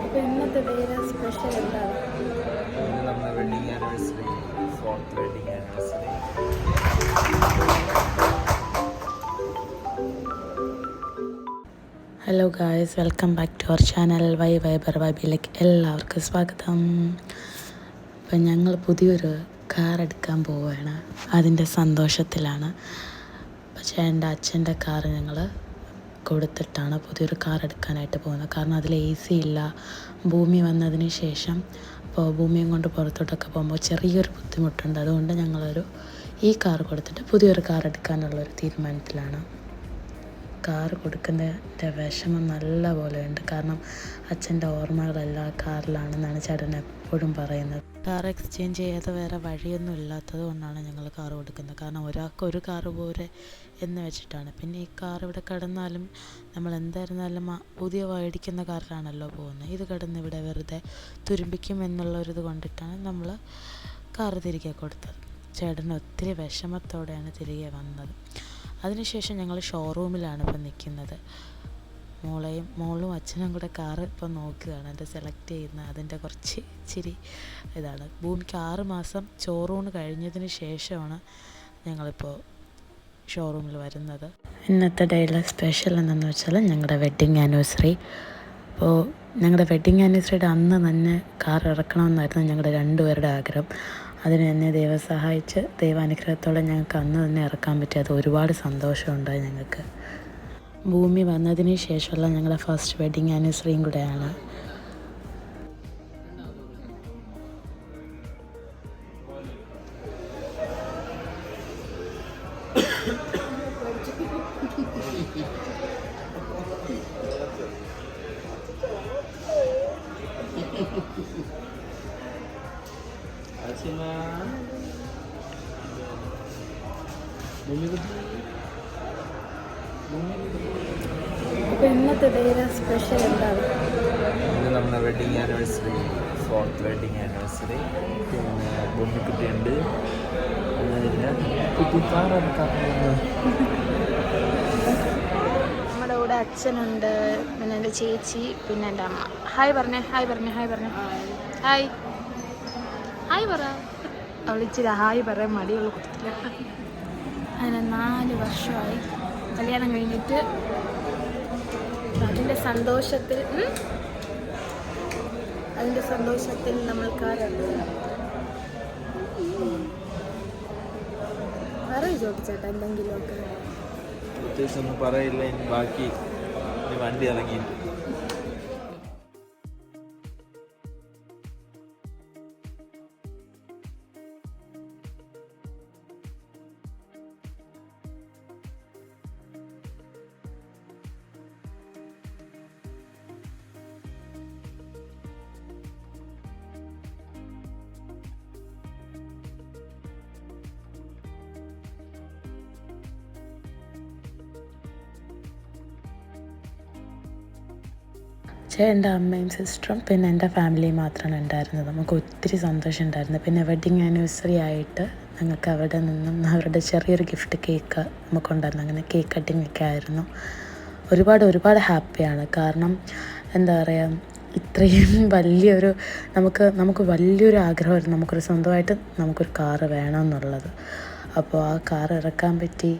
അപ്പോൾ ഇന്നത്തെ ഡേയുടെ സ്പെഷ്യൽ എന്താണ്? നമ്മുടെ wedding anniversary, 4th wedding anniversary. Hello guys, welcome back to our channel viber വൈബിലേക്ക് എല്ലാവർക്കും സ്വാഗതം. അപ്പം ഞങ്ങൾ പുതിയൊരു കാർ എടുക്കാൻ പോവുകയാണ്, അതിൻ്റെ സന്തോഷത്തിലാണ്. പക്ഷേ എൻ്റെ അച്ഛൻ്റെ കാർ ഞങ്ങൾ കൊടുത്തിട്ടാണ് പുതിയൊരു കാർ എടുക്കാനായിട്ട് പോകുന്നത്. കാരണം അതിൽ AC ഇല്ല. ഭൂമി വന്നതിന് ശേഷം അപ്പോൾ ഭൂമിയും കൊണ്ട് പുറത്തോട്ടൊക്കെ പോകുമ്പോൾ ചെറിയൊരു ബുദ്ധിമുട്ടുണ്ട്. അതുകൊണ്ട് ഞങ്ങളൊരു ഈ കാർ കൊടുത്തിട്ട് പുതിയൊരു കാർ എടുക്കാനുള്ളൊരു തീരുമാനത്തിലാണ്. കാർ കൊടുക്കുന്നതിൻ്റെ വിഷമം നല്ല പോലെ ഉണ്ട്. കാരണം അച്ഛൻ്റെ ഓർമ്മകളെല്ലാം കാറിലാണെന്നാണ് ചേട്ടൻ എപ്പോഴും പറയുന്നത്. കാർ എക്സ്ചേഞ്ച് ചെയ്യാതെ വേറെ വഴിയൊന്നും ഇല്ലാത്തത് കൊണ്ടാണ് ഞങ്ങൾ കാർ കൊടുക്കുന്നത്. കാരണം ഒരാൾക്ക് ഒരു കാർ പോരെ എന്ന് വെച്ചിട്ടാണ്. പിന്നെ ഈ കാർ ഇവിടെ കിടന്നാലും നമ്മൾ എന്തായിരുന്നാലും പുതിയ മേടിക്കുന്ന കാറിലാണല്ലോ പോകുന്നത്. ഇത് കിടന്ന് ഇവിടെ വെറുതെ തുരുമ്പിക്കും എന്നുള്ളൊരിത് കൊണ്ടിട്ടാണ് നമ്മൾ കാർ തിരികെ കൊടുത്തത്. ചേട്ടന് ഒത്തിരി വിഷമത്തോടെയാണ് തിരികെ വന്നത്. അതിനുശേഷം ഞങ്ങൾ ഷോറൂമിലാണ് ഇപ്പം നിൽക്കുന്നത്. മോളും അച്ഛനും കൂടെ കാറ് ഇപ്പം നോക്കുകയാണ്, അത് സെലക്ട് ചെയ്യുന്ന അതിൻ്റെ കുറച്ച് ഇച്ചിരി ഇതാണ്. ഭൂമിക്ക് 6 മാസം ചോറൂണ് കഴിഞ്ഞതിന് ശേഷമാണ് ഞങ്ങളിപ്പോൾ ഷോറൂമിൽ വരുന്നത്. ഇന്നത്തെ ഡേയിലെ സ്പെഷ്യൽ എന്തെന്ന് വെച്ചാൽ ഞങ്ങളുടെ വെഡ്ഡിങ് ആനിവേഴ്സറി. അപ്പോൾ ഞങ്ങളുടെ വെഡ്ഡിങ് ആനിവേഴ്സറിയുടെ അന്ന് തന്നെ കാർ ഇറക്കണമെന്നായിരുന്നു ഞങ്ങളുടെ രണ്ടുപേരുടെ ആഗ്രഹം. അതിന് എന്നെ ദൈവം സഹായിച്ച് ദൈവാനുഗ്രഹത്തോടെ ഞങ്ങൾക്ക് അന്ന് തന്നെ ഇറക്കാൻ പറ്റി. അത് ഒരുപാട് സന്തോഷമുണ്ടായി ഞങ്ങൾക്ക്. ഭൂമി വന്നതിന് ശേഷമുള്ള ഞങ്ങളുടെ ഫസ്റ്റ് വെഡ്ഡിങ് ആനിവേഴ്സറിയും കൂടെയാണ്. അപ്പോൾ ഇന്നത്തെ ഡേയുടെ സ്പെഷ്യൽ എന്താണ്? ഇത് നമ്മുടെ wedding anniversary, 4th wedding anniversary. പിന്നെ ബൊമ്മിക്കുട്ടിയുണ്ട്, പുതിയ കാർ എടുക്കാൻ പോകുന്നത്. നമ്മുടെ കൂടെ അച്ഛനുണ്ട്, പിന്നെ എൻ്റെ ചേച്ചി, പിന്നെ എൻ്റെ അമ്മ. ഹായ് പറഞ്ഞേ, ഹായ് പറഞ്ഞേ, ഹായ് പറഞ്ഞേ, ഹായ് ഹായ് പറ. അവളിച്ചിരി ഹായ് പറയാൻ മടിയുള്ള കൊടുത്തില്ല. അങ്ങനെ 4 വർഷമായി കല്യാണം കഴിഞ്ഞിട്ട്. അതിൻ്റെ സന്തോഷത്തിൽ നമ്മൾ കാറുണ്ട്. പറയൂ ചോദിച്ചേട്ടാ എന്തെങ്കിലുമൊക്കെ. പ്രത്യേകിച്ച് ഒന്നും പറയില്ല. ഇനി ബാക്കി വണ്ടി ഇറങ്ങി. എൻ്റെ അമ്മയും സിസ്റ്ററും പിന്നെ എൻ്റെ ഫാമിലി മാത്രമാണ് ഉണ്ടായിരുന്നത്. നമുക്ക് ഒത്തിരി സന്തോഷം ഉണ്ടായിരുന്നു. പിന്നെ വെഡ്ഡിങ് ആനിവേഴ്സറി ആയിട്ട് ഞങ്ങൾക്ക് അവിടെ നിന്നും അവരുടെ ചെറിയൊരു ഗിഫ്റ്റ് കേക്ക് നമുക്കുണ്ടായിരുന്നു. അങ്ങനെ കേക്ക് കട്ടിങ് ഒക്കെ ആയിരുന്നു. ഒരുപാട് ഹാപ്പിയാണ്. കാരണം എന്താ പറയുക, ഇത്രയും വലിയൊരു നമുക്ക് വലിയൊരു ആഗ്രഹമായിരുന്നു നമുക്കൊരു സ്വന്തമായിട്ട് നമുക്കൊരു കാറ് വേണമെന്നുള്ളത്. അപ്പോൾ ആ കാർ ഇറക്കാൻ പറ്റി.